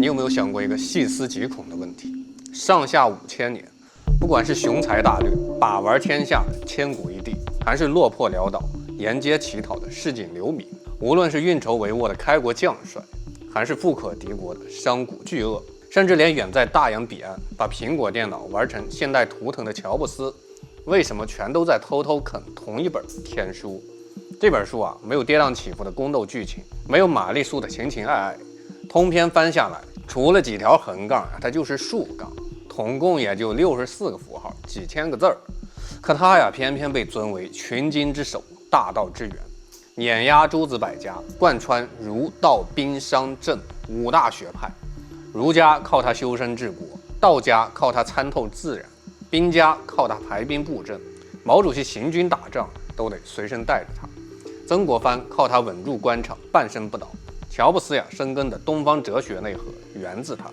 你有没有想过一个细思极恐的问题？上下5000年，不管是雄才大略、把玩天下的千古一帝，还是落魄潦倒、沿街乞讨的市井流民，无论是运筹帷幄的开国将帅，还是富可敌国的商贾巨鳄，甚至连远在大洋彼岸把苹果电脑玩成现代图腾的乔布斯，为什么全都在偷偷啃同一本天书？这本书啊，没有跌宕起伏的宫斗剧情，没有玛丽苏的情情爱爱，通篇翻下来，除了几条横杠啊，它就是竖杠，总共也就64个符号，几千个字儿。可它呀，偏偏被尊为群经之首，大道之源，碾压诸子百家，贯穿儒道兵商政5大学派。儒家靠它修身治国，道家靠它参透自然，兵家靠它排兵布阵。毛主席行军打仗都得随身带着它。曾国藩靠它稳住官场，半身不倒。乔布斯呀，深耕的东方哲学内核源自它。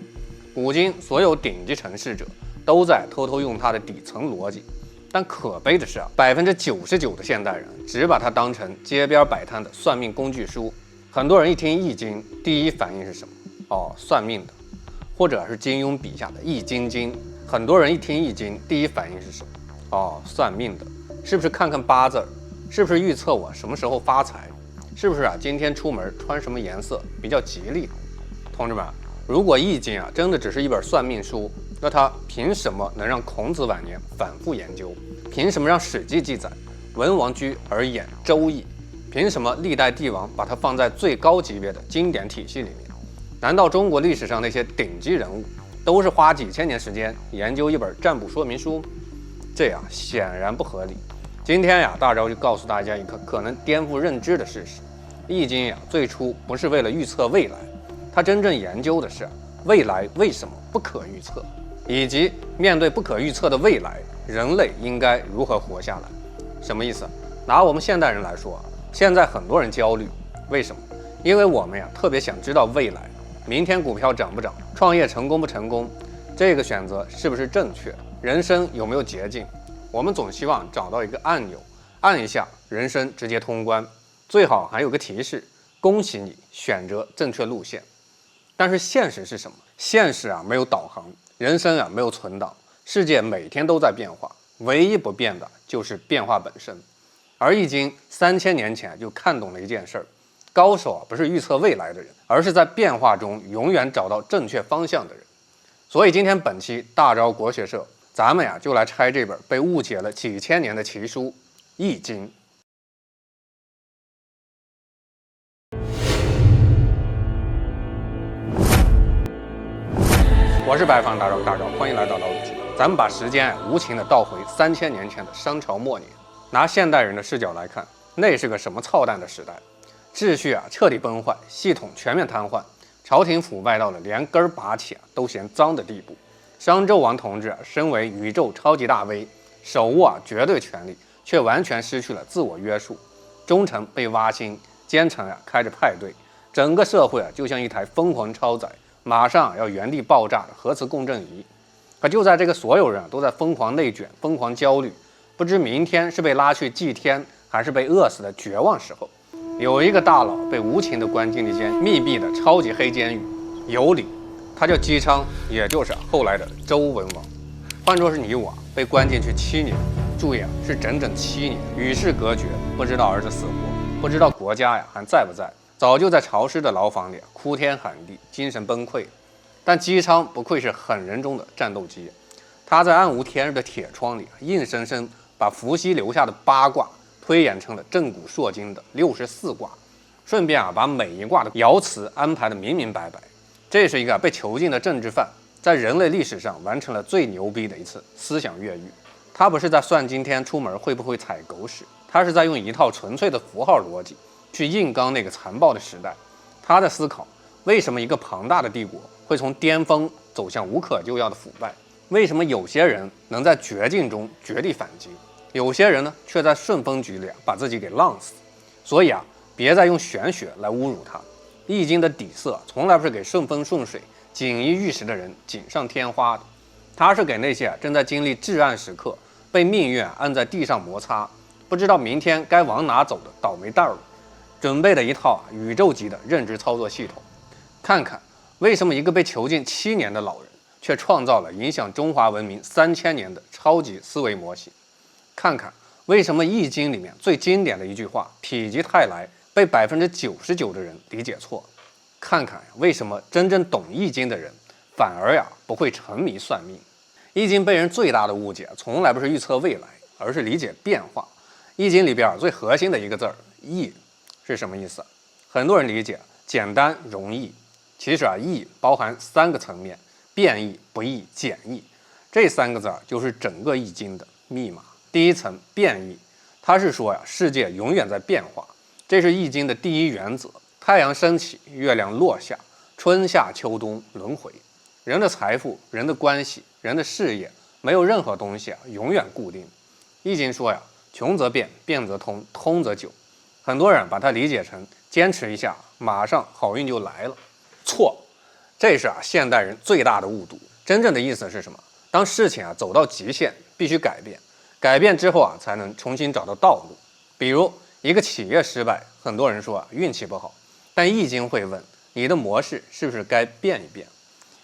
古今所有顶级成事者都在偷偷用它的底层逻辑，但可悲的是啊，99%的现代人只把它当成街边摆摊的算命工具书。很多人一听易经，第一反应是什么？哦，算命的，或者是金庸笔下的易筋经。很多人一听易经，第一反应是什么？哦，算命的，是不是看看八字？是不是预测我什么时候发财？是不是啊？今天出门穿什么颜色比较吉利？同志们，如果易经啊真的只是一本算命书，那它凭什么能让孔子晚年反复研究？凭什么让史记记载文王居而演周易？凭什么历代帝王把它放在最高级别的经典体系里面？难道中国历史上那些顶级人物都是花几千年时间研究一本占卜说明书？这样显然不合理。今天呀，大钊就告诉大家一个可能颠覆认知的事实：易经呀，最初不是为了预测未来，它真正研究的是未来为什么不可预测，以及面对不可预测的未来，人类应该如何活下来。什么意思？拿我们现代人来说，现在很多人焦虑，为什么？因为我们呀特别想知道未来，明天股票涨不涨，创业成功不成功，这个选择是不是正确，人生有没有捷径。我们总希望找到一个按钮，按一下人生直接通关，最好还有个提示，恭喜你选择正确路线。但是现实是什么？现实啊没有导航，人生啊没有存档，世界每天都在变化，唯一不变的就是变化本身。而易经3000年前就看懂了一件事儿，高手啊不是预测未来的人，而是在变化中永远找到正确方向的人。所以今天本期大钊国学社，咱们呀就来拆这本被误解了几千年的奇书《易经》。我是白房大钊，欢迎来到老鲁记。咱们把时间无情地倒回3000年前的商朝末年，拿现代人的视角来看，那是个什么操蛋的时代？秩序啊彻底崩坏，系统全面瘫痪，朝廷腐败到了连根儿拔起都嫌脏的地步。商纣王同志身为宇宙超级大 V， 手握绝对权力，却完全失去了自我约束。忠臣被挖心，奸臣开着派对，整个社会就像一台疯狂超载，马上要原地爆炸的核磁共振仪。可就在这个所有人都在疯狂内卷、疯狂焦虑，不知明天是被拉去祭天，还是被饿死的绝望时候，有一个大佬被无情地关进了一间密闭的超级黑监狱，有理。他叫姬昌，也就是后来的周文王。换作是你我被关进去7年，注意是整整7年，与世隔绝，不知道儿子死活，不知道国家还在不在，早就在潮湿的牢房里哭天喊地，精神崩溃。但姬昌不愧是狠人中的战斗机，他在暗无天日的铁窗里硬生生把伏羲留下的8卦推演成了震古烁今的64卦，顺便把每一卦的爻辞安排得明明白白。这是一个被囚禁的政治犯，在人类历史上完成了最牛逼的一次思想越狱。他不是在算今天出门会不会踩狗屎，他是在用一套纯粹的符号逻辑去硬刚那个残暴的时代。他在思考，为什么一个庞大的帝国会从巅峰走向无可救药的腐败？为什么有些人能在绝境中绝地反击，有些人呢却在顺风局里把自己给浪死？所以别再用玄学来侮辱他。易经的底色从来不是给顺风顺水、锦衣玉食的人锦上添花的，它是给那些正在经历至暗时刻、被命运按在地上摩擦、不知道明天该往哪走的倒霉蛋儿准备的一套宇宙级的认知操作系统。看看为什么一个被囚禁7年的老人，却创造了影响中华文明3000年的超级思维模型？看看为什么《易经》里面最经典的一句话“否极泰来”被99%的人理解错？看看为什么真正懂《易经》的人反而不会沉迷算命？《易经》被人最大的误解，从来不是预测未来，而是理解变化。《易经》里边最核心的一个字“易”是什么意思？很多人理解简单容易，其实易包含3个层面：变易、不易、简易。这3个字就是整个《易经》的密码。第一层变易，它是说世界永远在变化，这是《易经》的第一原则。太阳升起，月亮落下，春夏秋冬轮回。人的财富、人的关系、人的事业，没有任何东西永远固定。《易经》说穷则变，变则通，通则久。很多人把它理解成坚持一下，马上好运就来了。错，这是现代人最大的误读。真正的意思是什么？当事情走到极限，必须改变，改变之后才能重新找到道路。比如一个企业失败，很多人说运气不好，但《易经》会问你的模式是不是该变一变。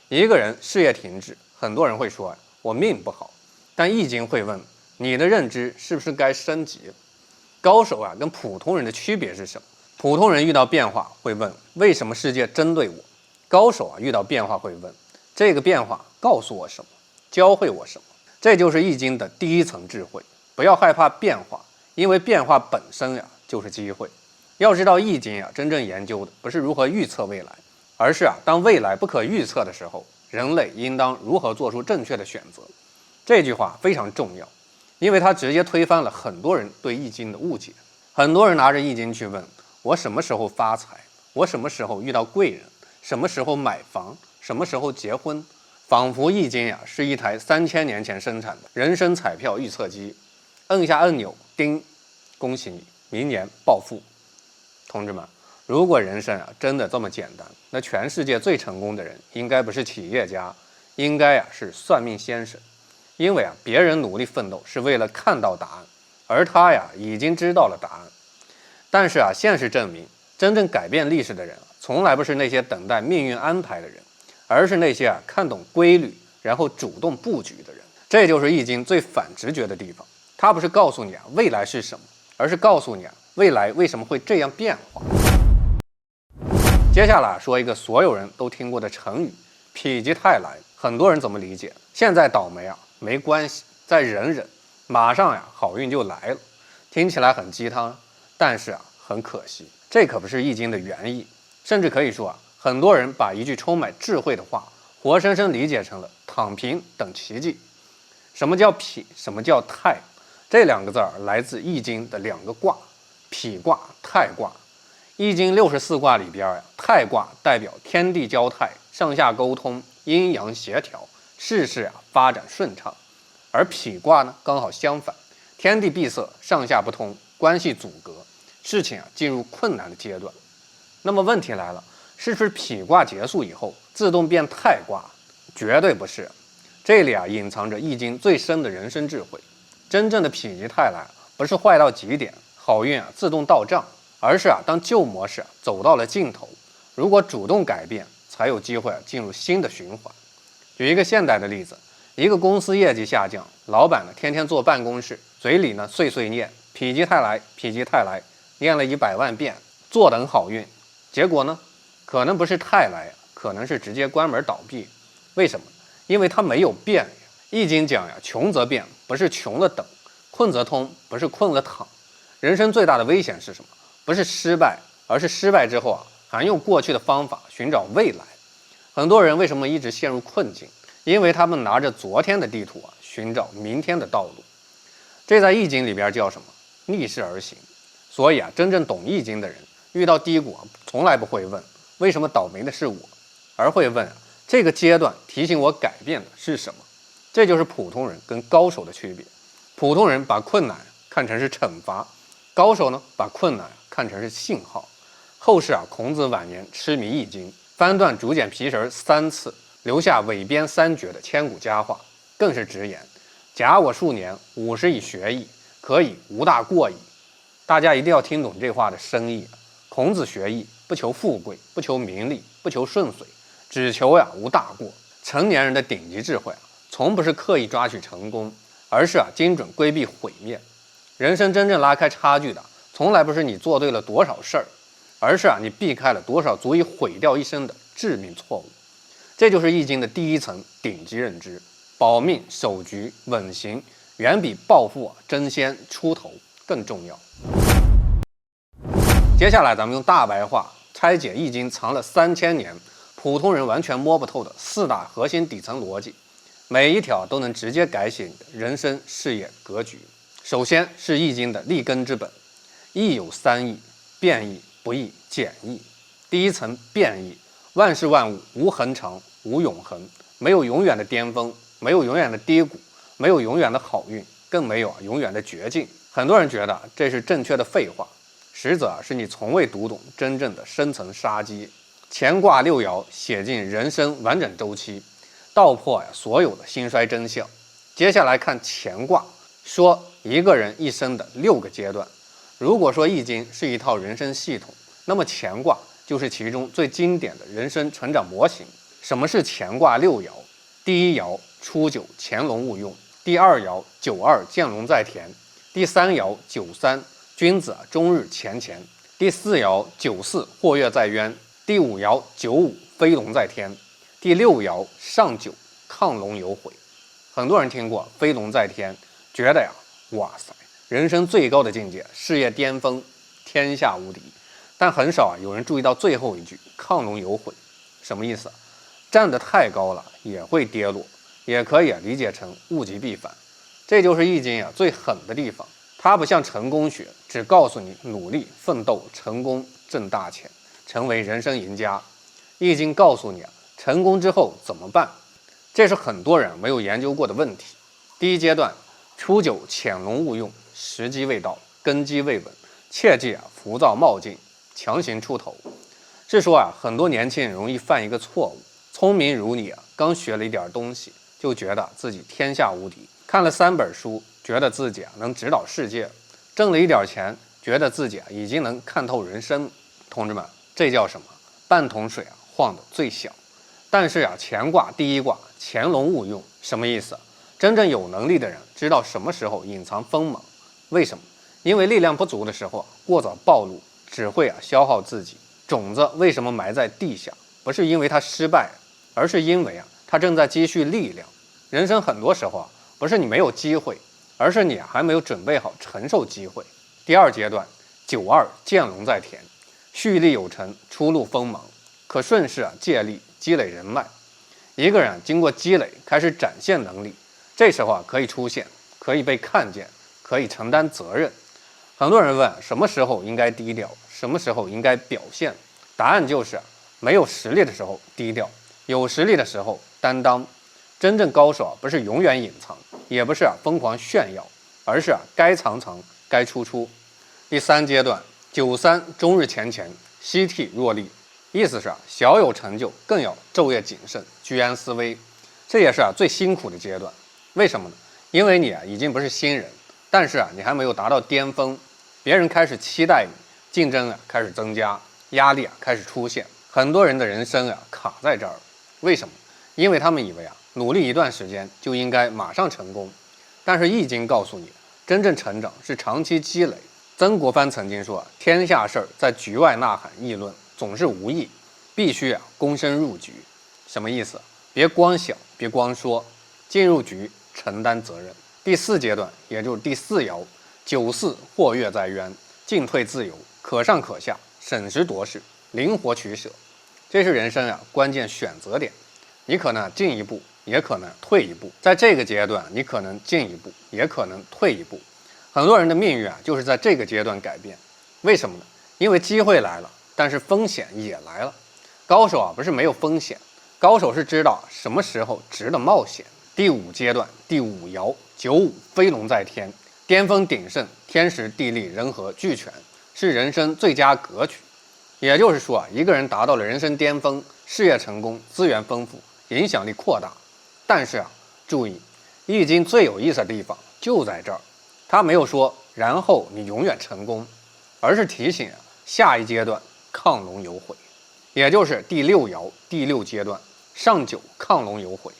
一个人事业停滞，很多人会说我命不好，但《易经》会问你的认知是不是该升级。高手跟普通人的区别是什么？普通人遇到变化会问为什么世界针对我，高手遇到变化会问这个变化告诉我什么，教会我什么。这就是《易经》的第一层智慧。不要害怕变化，因为变化本身就是机会。要知道《易经》真正研究的不是如何预测未来，而是当未来不可预测的时候，人类应当如何做出正确的选择。这句话非常重要，因为它直接推翻了很多人对《易经》的误解。很多人拿着《易经》去问我什么时候发财，我什么时候遇到贵人，什么时候买房，什么时候结婚，仿佛《易经》是一台3000年前生产的人生彩票预测机，摁下按钮，叮，恭喜你，明年暴富。同志们，如果人生真的这么简单，那全世界最成功的人应该不是企业家，应该是算命先生。因为别人努力奋斗是为了看到答案，而他已经知道了答案。但是现实证明，真正改变历史的人从来不是那些等待命运安排的人，而是那些看懂规律然后主动布局的人。这就是《易经》最反直觉的地方，它不是告诉你未来是什么，而是告诉你未来为什么会这样变化。接下来说一个所有人都听过的成语“否极泰来”，很多人怎么理解？现在倒霉没关系，再忍忍，马上好运就来了。听起来很鸡汤，但是很可惜，这可不是《易经》的原意。甚至可以说很多人把一句充满智慧的话，活生生理解成了躺平等奇迹。什么叫否？什么叫泰？这2个字来自《易经》的2个卦，否卦、泰卦。《易经》64卦里边泰卦代表天地交泰，上下沟通，阴阳协调，事事发展顺畅。而否卦呢，刚好相反，天地闭塞，上下不通，关系阻隔，事情进入困难的阶段。那么问题来了，是不是否卦结束以后自动变泰卦？绝对不是。这里隐藏着《易经》最深的人生智慧。真正的否极泰来，不是坏到极点，好运自动到账，而是当旧模式走到了尽头，如果主动改变，才有机会进入新的循环。举一个现代的例子，一个公司业绩下降，老板天天坐办公室，嘴里碎碎念否极泰来，否极泰来，念了100万遍，坐等好运。结果呢，可能不是泰来，可能是直接关门倒闭。为什么？因为他没有变。易经讲穷则变，不是穷了等；困则通，不是困了躺。人生最大的危险是什么？不是失败，而是失败之后还用过去的方法寻找未来。很多人为什么一直陷入困境？因为他们拿着昨天的地图寻找明天的道路。这在易经里边叫什么？逆势而行。所以真正懂易经的人，遇到低谷从来不会问为什么倒霉的是我，而会问这个阶段提醒我改变的是什么。这就是普通人跟高手的区别。普通人把困难看成是惩罚，高手呢把困难看成是信号。后世孔子晚年痴迷易经，翻断竹简皮绳3次，留下韦编3绝的千古佳话，更是直言：假我数年，50以学艺，可以无大过矣。大家一定要听懂这话的深意。孔子学艺不求富贵，不求名利，不求顺遂，只求呀无大过。成年人的顶级智慧从不是刻意抓取成功，而是精准规避毁灭。人生真正拉开差距的，从来不是你做对了多少事儿，而是你避开了多少足以毁掉一生的致命错误。这就是易经的第一层顶级认知：保命、守局、稳行，远比暴富、争先、出头更重要。接下来咱们用大白话拆解易经藏了3000年普通人完全摸不透的4大核心底层逻辑，每一条都能直接改写你的人生、事业、格局。首先是易经的立根之本，易有3易：变易、不易、简易。第一层变易，万事万物无恒常，无永恒，没有永远的巅峰，没有永远的低谷，没有永远的好运，更没有永远的绝境。很多人觉得这是正确的废话，实则是你从未读懂真正的深层杀机。乾卦6爻写尽人生完整周期，道破所有的兴衰真相。接下来看乾卦，说一个人一生的6个阶段。如果说易经是一套人生系统，那么乾卦就是其中最经典的人生成长模型。什么是乾卦6爻？第一爻初九，潜龙勿用；第二爻九二，见龙在田；第三爻九三，君子终日乾乾；第四爻九四，或跃在渊；第五爻九五，飞龙在天；第六爻上九，亢龙有悔。很多人听过飞龙在天，觉得哇塞，人生最高的境界，事业巅峰，天下无敌。但很少有人注意到最后一句亢龙有悔，什么意思？站得太高了也会跌落，也可以理解成物极必反。这就是易经最狠的地方。它不像成功学，只告诉你努力奋斗成功挣大钱，成为人生赢家。易经告诉你成功之后怎么办，这是很多人没有研究过的问题。第一阶段，初九，潜龙勿用，时机未到，根基未稳，切忌浮躁冒进，强行出头。是说很多年轻人容易犯一个错误，聪明如你刚学了一点东西，就觉得自己天下无敌，看了3本书，觉得自己能指导世界，挣了一点钱，觉得自己已经能看透人生。同志们，这叫什么？半桶水晃得最小。但是乾卦第一卦潜龙勿用，什么意思？真正有能力的人知道什么时候隐藏锋芒。为什么？因为力量不足的时候过早暴露，只会消耗自己。种子为什么埋在地下？不是因为它失败，而是因为它正在积蓄力量。人生很多时候不是你没有机会，而是你还没有准备好承受机会。第二阶段，九二，见龙在田，蓄力有成，初露锋芒，可顺势借力积累人脉。一个人经过积累开始展现能力，这时候可以出现，可以被看见，可以承担责任。很多人问什么时候应该低调，什么时候应该表现？答案就是没有实力的时候低调，有实力的时候担当。真正高手不是永远隐藏，也不是疯狂炫耀，而是该藏藏，该出出。第三阶段，九三，终日乾乾，息惕若厉。意思是小有成就更要昼夜谨慎，居安思危。这也是最辛苦的阶段。为什么呢？因为你已经不是新人，但是你还没有达到巅峰，别人开始期待你，竞争开始增加，压力开始出现。很多人的人生卡在这儿。为什么？因为他们以为努力一段时间就应该马上成功。但是易经告诉你，真正成长是长期积累。曾国藩曾经说，天下事儿在局外呐喊议论总是无益，必须躬身入局。什么意思？别光想，别光说，进入局承担责任。第四阶段，也就是第四爻，九四，或跃在渊，进退自由，可上可下，审时度势，灵活取舍。这是人生关键选择点。你可能进一步，也可能退一步。在这个阶段，你可能进一步，也可能退一步。很多人的命运就是在这个阶段改变。为什么呢？因为机会来了，但是风险也来了。高手不是没有风险，高手是知道什么时候值得冒险。第五阶段，第五爻，九五，飞龙在天，巅峰鼎盛，天时地利人和俱全，是人生最佳格局。也就是说一个人达到了人生巅峰，事业成功，资源丰富，影响力扩大。但是注意，易经最有意思的地方就在这儿，他没有说然后你永远成功，而是提醒下一阶段亢龙有悔。也就是第六爻第六阶段，上九亢龙有悔。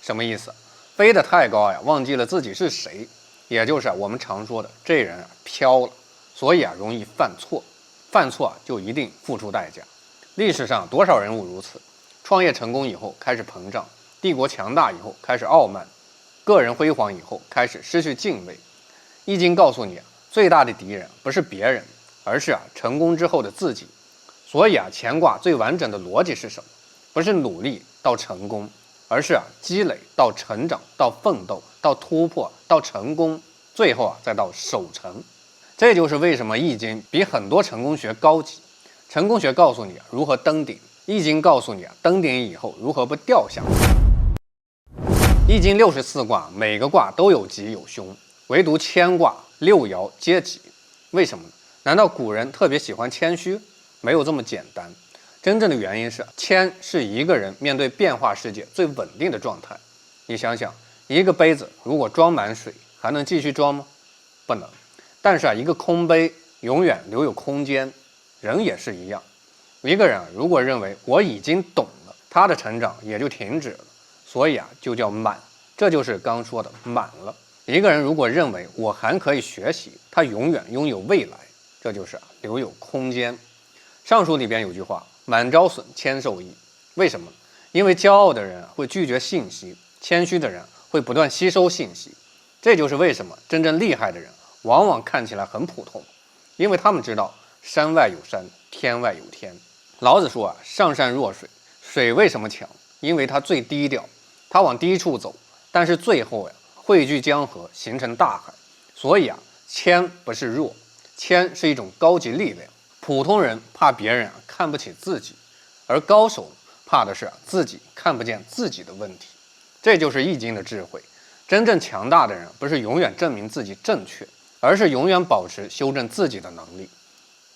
什么意思？飞得太高呀，忘记了自己是谁，也就是我们常说的这人飘了，所以容易犯错，犯错就一定付出代价。历史上多少人物如此？创业成功以后开始膨胀，帝国强大以后开始傲慢，个人辉煌以后开始失去敬畏。易经告诉你，最大的敌人不是别人，而是成功之后的自己。所以乾卦最完整的逻辑是什么？不是努力到成功，而是积累到成长，到奋斗，到突破，到成功，最后再到守成。这就是为什么易经比很多成功学高级。成功学告诉你如何登顶，易经告诉你登顶以后如何不掉下来。易经64卦，每个卦都有吉有凶，唯独谦卦六爻皆吉。为什么呢？难道古人特别喜欢谦虚？没有这么简单。真正的原因是，谦是一个人面对变化世界最稳定的状态。你想想，一个杯子如果装满水，还能继续装吗？不能。但是一个空杯永远留有空间。人也是一样，一个人如果认为我已经懂了，他的成长也就停止了，所以就叫满。这就是刚说的满了。一个人如果认为我还可以学习，他永远拥有未来，这就是留有空间。上书里边有句话，满招损，谦受益。为什么？因为骄傲的人会拒绝信息，谦虚的人会不断吸收信息。这就是为什么真正厉害的人往往看起来很普通，因为他们知道山外有山，天外有天。老子说上善若水，水为什么强？因为它最低调，它往低处走，但是最后汇聚江河，形成大海。所以谦不是弱，谦是一种高级力量。普通人怕别人看不起自己，而高手怕的是自己看不见自己的问题。这就是易经的智慧。真正强大的人不是永远证明自己正确，而是永远保持修正自己的能力。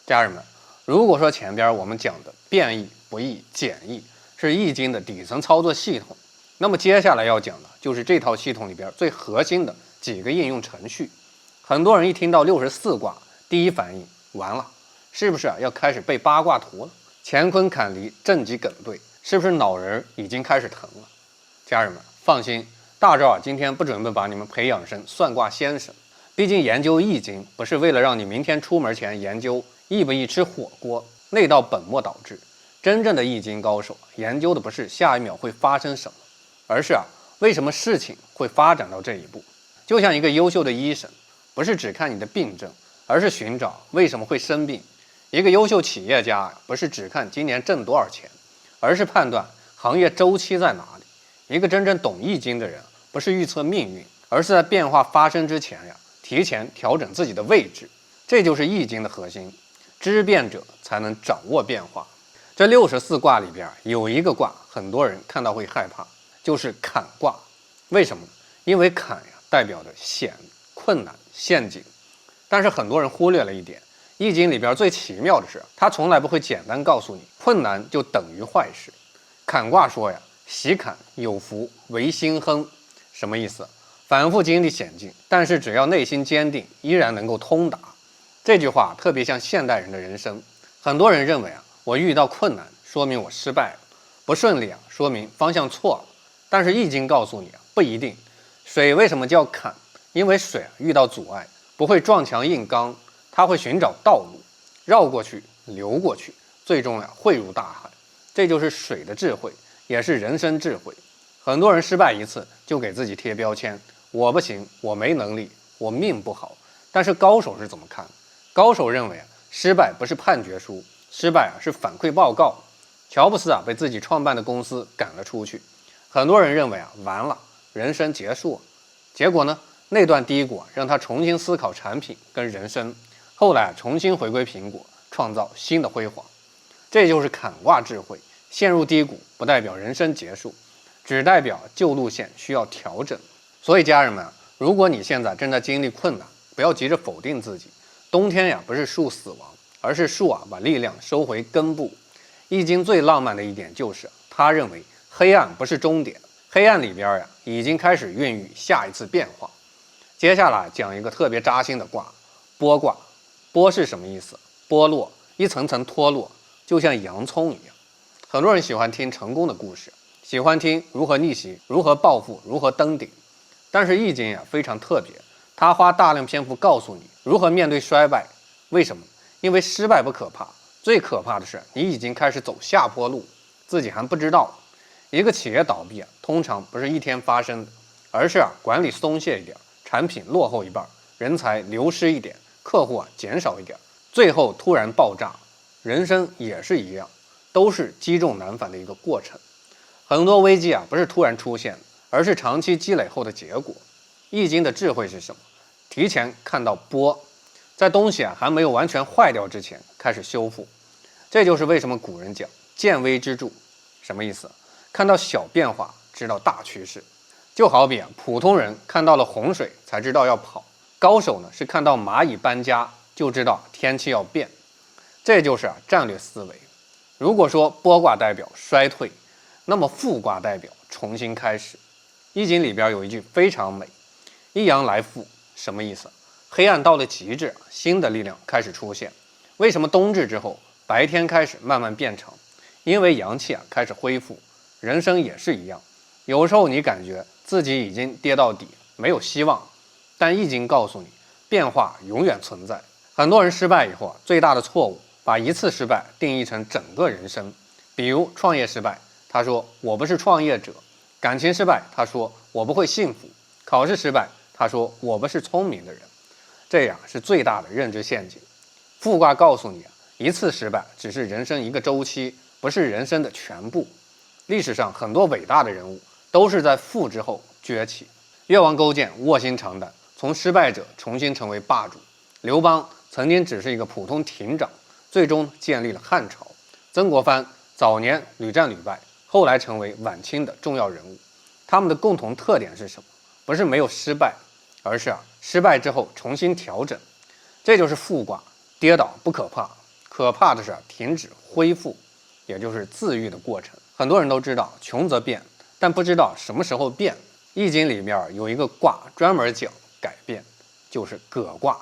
家人们，如果说前边我们讲的变易、不易、简易是易经的底层操作系统，那么接下来要讲的就是这套系统里边最核心的几个应用程序。很多人一听到64卦，第一反应完了，是不是要开始背八卦图了？乾坤坎离震极艮兑，是不是脑仁已经开始疼了？家人们放心，大赵今天不准备把你们培养成算卦先生。毕竟研究易经不是为了让你明天出门前研究易不易吃火锅，累到本末倒置。真正的易经高手研究的不是下一秒会发生什么，而是为什么事情会发展到这一步。就像一个优秀的医生，不是只看你的病症，而是寻找为什么会生病。一个优秀企业家不是只看今年挣多少钱，而是判断行业周期在哪里。一个真正懂易经的人，不是预测命运，而是在变化发生之前提前调整自己的位置。这就是易经的核心，知变者才能掌握变化。这64卦里边有一个卦，很多人看到会害怕，就是坎卦。为什么呢？因为坎代表着险、困难、陷阱。但是很多人忽略了一点，易经里边最奇妙的是，它从来不会简单告诉你困难就等于坏事。坎卦说喜坎有福，唯心亨。什么意思？反复经历险境，但是只要内心坚定，依然能够通达。这句话特别像现代人的人生。很多人认为我遇到困难说明我失败了，不顺利说明方向错了。但是易经告诉你不一定。水为什么叫坎？因为水遇到阻碍不会撞墙硬刚，它会寻找道路，绕过去，流过去，最终汇入大海。这就是水的智慧，也是人生智慧。很多人失败一次就给自己贴标签，我不行，我没能力，我命不好。但是高手是怎么看？高手认为失败不是判决书，失败是反馈报告。乔布斯被自己创办的公司赶了出去，很多人认为完了，人生结束了。结果呢，那段低谷让他重新思考产品跟人生，后来重新回归苹果，创造新的辉煌。这就是坎卦智慧。陷入低谷不代表人生结束，只代表旧路线需要调整。所以家人们，如果你现在正在经历困难，不要急着否定自己。冬天不是树死亡，而是树把力量收回根部。易经最浪漫的一点就是他认为黑暗不是终点，黑暗里边已经开始孕育下一次变化。接下来讲一个特别扎心的卦，剥卦。剥是什么意思？剥落，一层层脱落，就像洋葱一样。很多人喜欢听成功的故事，喜欢听如何逆袭、如何暴富、如何登顶。但是易经呀非常特别，它花大量篇幅告诉你如何面对衰败。为什么？因为失败不可怕，最可怕的是你已经开始走下坡路，自己还不知道。一个企业倒闭通常不是一天发生的，而是管理松懈一点，产品落后一半，人才流失一点，客户减少一点，最后突然爆炸。人生也是一样，都是积重难返的一个过程。很多危机不是突然出现，而是长期积累后的结果。易经的智慧是什么？提前看到波，在东西还没有完全坏掉之前开始修复。这就是为什么古人讲见微知著。什么意思？看到小变化知道大趋势。就好比普通人看到了洪水才知道要跑，高手呢是看到蚂蚁搬家就知道天气要变。这就是战略思维。如果说剥卦代表衰退，那么复卦代表重新开始。易经里边有一句非常美，一阳来复，什么意思？黑暗到了极致，新的力量开始出现。为什么冬至之后白天开始慢慢变长？因为阳气开始恢复。人生也是一样，有时候你感觉自己已经跌到底，没有希望，但易经告诉你，变化永远存在。很多人失败以后最大的错误把一次失败定义成整个人生。比如创业失败，他说我不是创业者；感情失败，他说我不会幸福；考试失败，他说我不是聪明的人。这样是最大的认知陷阱。复卦告诉你一次失败只是人生一个周期，不是人生的全部。历史上很多伟大的人物都是在富之后崛起。越王勾践卧薪尝胆，从失败者重新成为霸主。刘邦曾经只是一个普通亭长，最终建立了汉朝。曾国藩早年屡战屡败，后来成为晚清的重要人物。他们的共同特点是什么？不是没有失败，而是失败之后重新调整。这就是复卦。跌倒不可怕，可怕的是停止恢复，也就是自愈的过程。很多人都知道穷则变，但不知道什么时候变。易经里面有一个卦专门讲改变，就是革卦。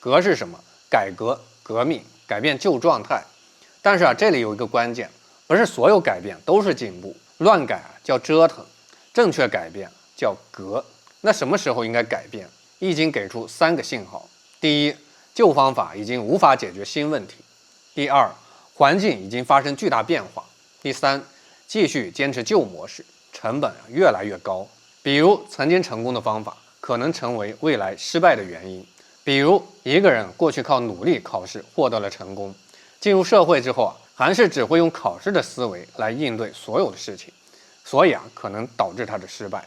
革是什么？改革、革命、改变旧状态。但是这里有一个关键，不是所有改变都是进步，乱改叫折腾，正确改变叫革。那什么时候应该改变？易经给出3个信号：第一，旧方法已经无法解决新问题；第二，环境已经发生巨大变化；第三，继续坚持旧模式，成本越来越高。比如曾经成功的方法可能成为未来失败的原因。比如一个人过去靠努力考试获得了成功，进入社会之后还是只会用考试的思维来应对所有的事情，所以可能导致他的失败。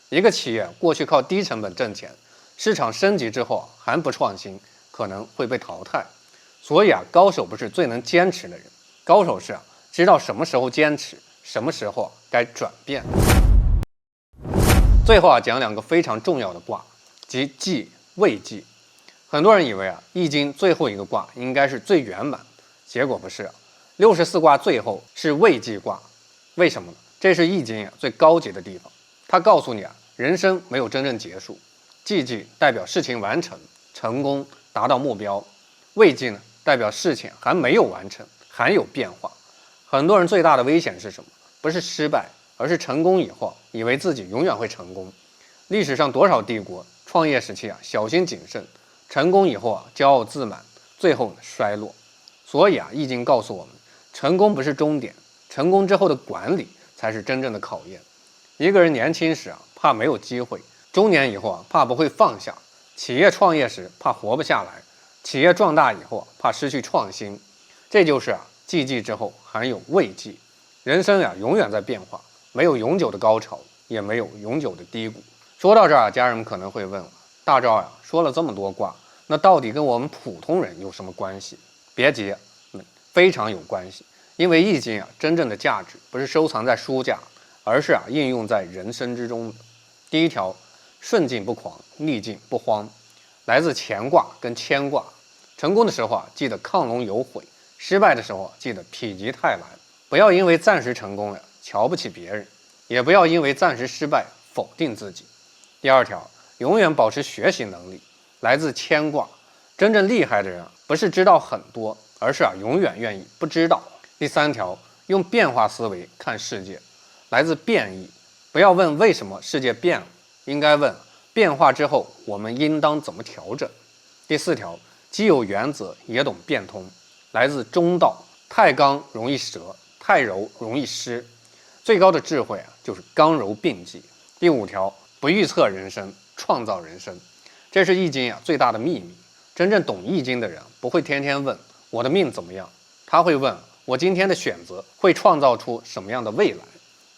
一个企业过去靠低成本挣钱，市场升级之后还不创新，可能会被淘汰。所以高手不是最能坚持的人，高手是知道什么时候坚持，什么时候该转变。最后讲2个非常重要的卦，即济、未济。很多人以为易经最后一个卦应该是最圆满，结果不是。64卦最后是未济卦。为什么呢？这是易经最高级的地方。它告诉你人生没有真正结束。济代表事情完成、成功、达到目标；未济呢，代表事情还没有完成，还有变化。很多人最大的危险是什么？不是失败，而是成功以后以为自己永远会成功。历史上多少帝国创业时期小心谨慎，成功以后骄傲自满，最后衰落。所以易经告诉我们，成功不是终点，成功之后的管理才是真正的考验。一个人年轻时怕没有机会，中年以后怕不会放下，企业创业时怕活不下来，企业壮大以后怕失去创新。这就是济济之后还有未济。人生永远在变化，没有永久的高潮，也没有永久的低谷。说到这家人们可能会问，大招说了这么多卦，那到底跟我们普通人有什么关系？别急，非常有关系。因为易经真正的价值不是收藏在书架，而是应用在人生之中的。第一条，顺境不狂，逆境不慌，来自乾卦跟谦卦。成功的时候记得亢龙有悔，失败的时候记得否极泰来。不要因为暂时成功瞧不起别人，也不要因为暂时失败否定自己。第二条，永远保持学习能力，来自谦卦。真正厉害的人不是知道很多，而是永远愿意不知道。第三条，用变化思维看世界，来自变异。不要问为什么世界变了，应该问变化之后我们应当怎么调整。第4条，既有原则也懂变通，来自中道。太刚容易折，太柔容易失。最高的智慧就是刚柔并济。第5条，不预测人生，创造人生。这是易经最大的秘密。真正懂易经的人不会天天问我的命怎么样，他会问我今天的选择会创造出什么样的未来。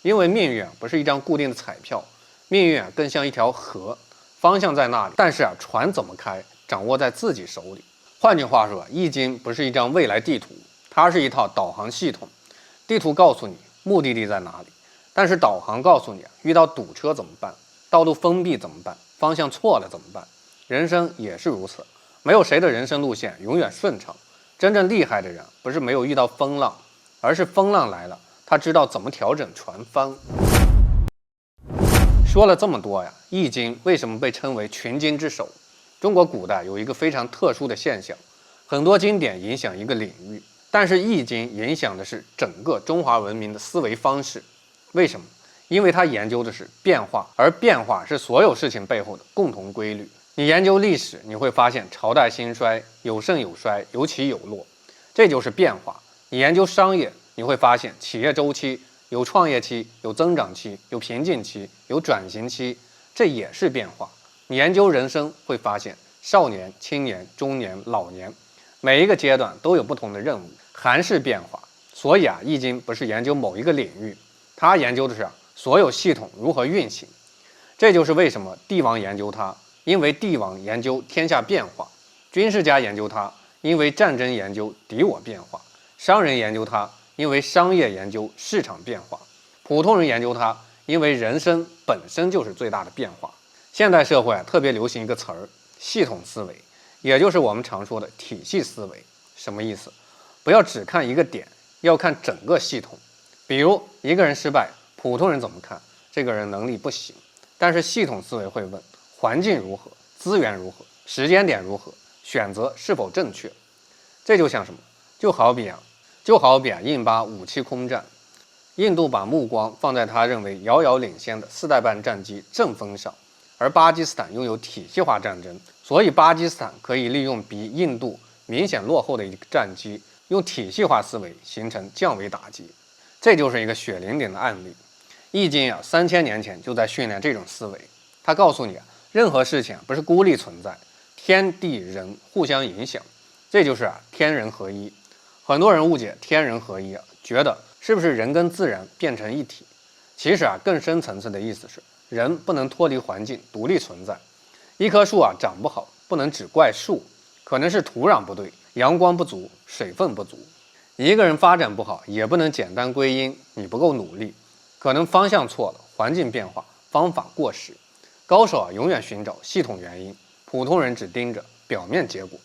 因为命运不是一张固定的彩票，命运更像一条河，方向在那里，但是船怎么开掌握在自己手里。换句话说，易经不是一张未来地图，它是一套导航系统。地图告诉你目的地在哪里，但是导航告诉你遇到堵车怎么办，道路封闭怎么办，方向错了怎么办。人生也是如此，没有谁的人生路线永远顺畅。真正厉害的人不是没有遇到风浪，而是风浪来了，他知道怎么调整船帆。说了这么多易经为什么被称为群经之首？中国古代有一个非常特殊的现象，很多经典影响一个领域，但是易经影响的是整个中华文明的思维方式。为什么？因为它研究的是变化，而变化是所有事情背后的共同规律。你研究历史，你会发现朝代兴衰，有盛有衰，有起有落，这就是变化。你研究商业，你会发现企业周期有创业期，有增长期，有瓶颈期，有转型期，这也是变化。你研究人生，会发现少年、青年、中年、老年，每一个阶段都有不同的任务，还是变化。所以易经不是研究某一个领域，它研究的是所有系统如何运行。这就是为什么帝王研究它，因为帝王研究天下变化；军事家研究它，因为战争研究敌我变化；商人研究它，因为商业研究市场变化；普通人研究它，因为人生本身就是最大的变化。现代社会特别流行一个词儿，系统思维，也就是我们常说的体系思维。什么意思？不要只看一个点，要看整个系统。比如一个人失败，普通人怎么看？这个人能力不行。但是系统思维会问环境如何，资源如何，时间点如何，选择是否正确。这就像什么？就好比印巴武器空战，印度把目光放在他认为遥遥领先的4代半战机阵风上，而巴基斯坦拥有体系化战争，所以巴基斯坦可以利用比印度明显落后的一个战机，用体系化思维形成降维打击。这就是一个血淋淋的案例。易经3000年前就在训练这种思维，它告诉你任何事情不是孤立存在，天地人互相影响，这就是天人合一。很多人误解天人合一觉得是不是人跟自然变成一体？其实更深层次的意思是人不能脱离环境独立存在。一棵树长不好，不能只怪树，可能是土壤不对，阳光不足，水分不足。一个人发展不好，也不能简单归因你不够努力，可能方向错了，环境变化，方法过时。高手永远寻找系统原因，普通人只盯着表面结果。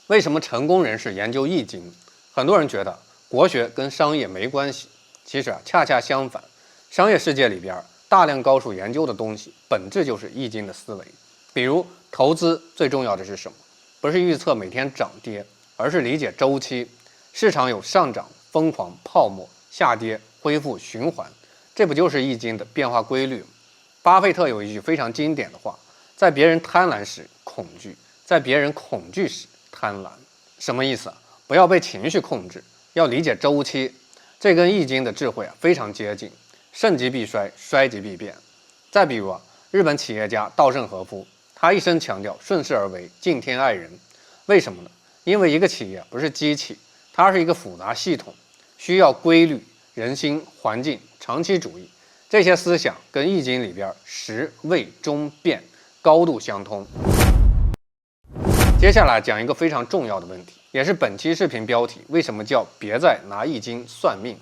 为什么成功人士研究易经？很多人觉得国学跟商业没关系，其实恰恰相反。商业世界里边大量高手研究的东西，本质就是易经的思维。比如投资最重要的是什么？不是预测每天涨跌，而是理解周期。市场有上涨、疯狂、泡沫、下跌、恢复、循环，这不就是易经的变化规律吗？巴菲特有一句非常经典的话：在别人贪婪时恐惧，在别人恐惧时贪婪。什么意思？不要被情绪控制，要理解周期。这跟易经的智慧非常接近。盛极必衰，衰极必变。再比如日本企业家稻盛和夫，他一生强调顺势而为，敬天爱人。为什么呢？因为一个企业不是机器，它是一个复杂系统，需要规律、人心、环境、长期主义，这些思想跟易经里边时、位、中、变高度相通。接下来讲一个非常重要的问题，也是本期视频标题，为什么叫别再拿易经算命？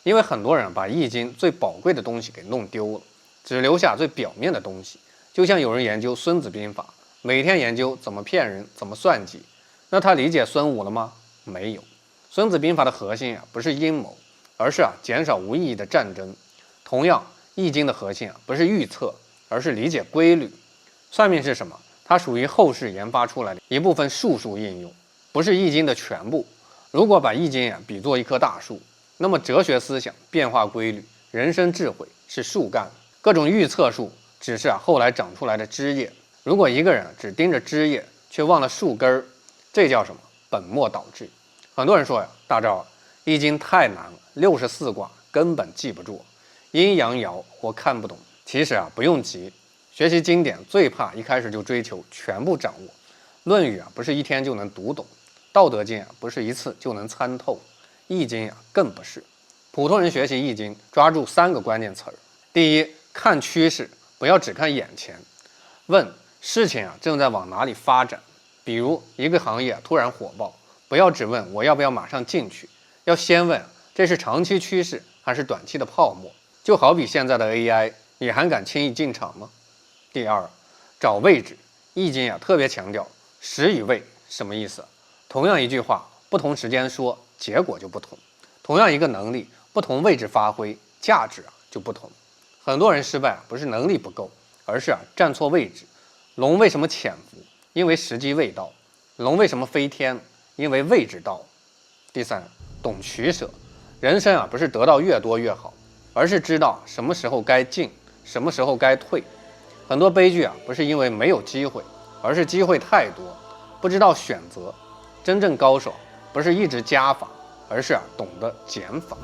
因为很多人把易经最宝贵的东西给弄丢了，只留下最表面的东西。就像有人研究孙子兵法，每天研究怎么骗人，怎么算计，那他理解孙武了吗？没有。孙子兵法的核心不是阴谋，而是减少无意义的战争。同样，易经的核心不是预测，而是理解规律。算命是什么？它属于后世研发出来的一部分术数应用，不是易经的全部。如果把易经比作一棵大树，那么哲学思想、变化规律、人生智慧是树干，各种预测术只是后来长出来的枝叶。如果一个人只盯着枝叶，却忘了树根儿，这叫什么？本末倒置。很多人说呀，大赵易经太难了，64卦根本记不住，阴阳爻我看不懂。其实不用急，学习经典最怕一开始就追求全部掌握。论语不是一天就能读懂，道德经不是一次就能参透，易经更不是。普通人学习易经，抓住3个关键词儿：第一，看趋势，不要只看眼前，问事情正在往哪里发展。比如一个行业突然火爆，不要只问我要不要马上进去，要先问这是长期趋势还是短期的泡沫。就好比现在的 AI， 你还敢轻易进场吗？第二，找位置。易经特别强调时与位，什么意思？同样一句话，不同时间说，结果就不同；同样一个能力，不同位置发挥，价值就不同。很多人失败不是能力不够，而是站错位置。龙为什么潜伏？因为时机未到。龙为什么飞天？因为位置到。第三，懂取舍。人生不是得到越多越好，而是知道什么时候该进，什么时候该退。很多悲剧不是因为没有机会，而是机会太多，不知道选择。真正高手不是一直加法，而是懂得减法。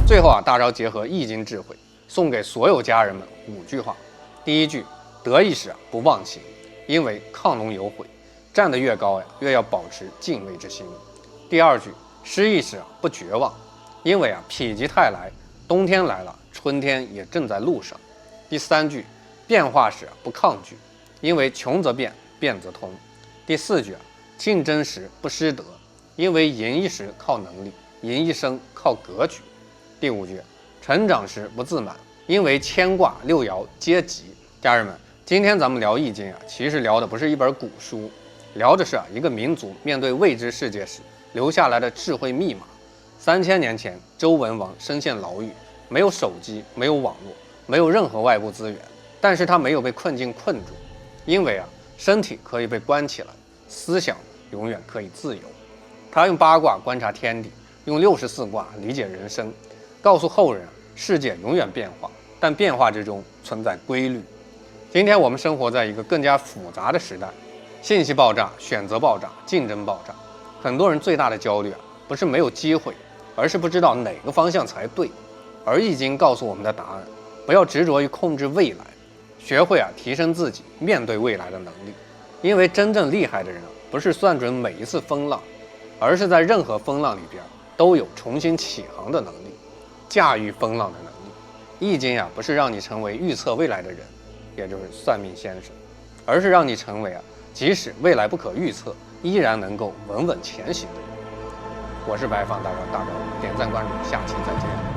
最后大招结合易经智慧，送给所有家人们5句话。第一句，得意时不忘形，因为亢龙有悔，站得越高越要保持敬畏之心。第二句，失意时不绝望，因为否极泰来，冬天来了，春天也正在路上。第三句，变化时不抗拒，因为穷则变，变则通。第四句，竞争时不失德，因为赢一时靠能力，赢一生靠格局。第五句，成长时不自满，因为牵挂6爻皆吉。家人们，今天咱们聊易经其实聊的不是一本古书，聊的是一个民族面对未知世界时留下来的智慧密码。3000年前，周文王身陷牢狱，没有手机，没有网络，没有任何外部资源，但是他没有被困境困住，因为身体可以被关起来，思想永远可以自由。他用8卦观察天地，用64卦理解人生，告诉后人世界永远变化，但变化之中存在规律。今天我们生活在一个更加复杂的时代，信息爆炸，选择爆炸，竞争爆炸。很多人最大的焦虑不是没有机会，而是不知道哪个方向才对。而易经告诉我们的答案，不要执着于控制未来，学会提升自己面对未来的能力。因为真正厉害的人不是算准每一次风浪，而是在任何风浪里边都有重新起航的能力，驾驭风浪的能力。易经不是让你成为预测未来的人，也就是算命先生，而是让你成为即使未来不可预测，依然能够稳稳前行的人。我是白放大招，点赞关注，下期再见。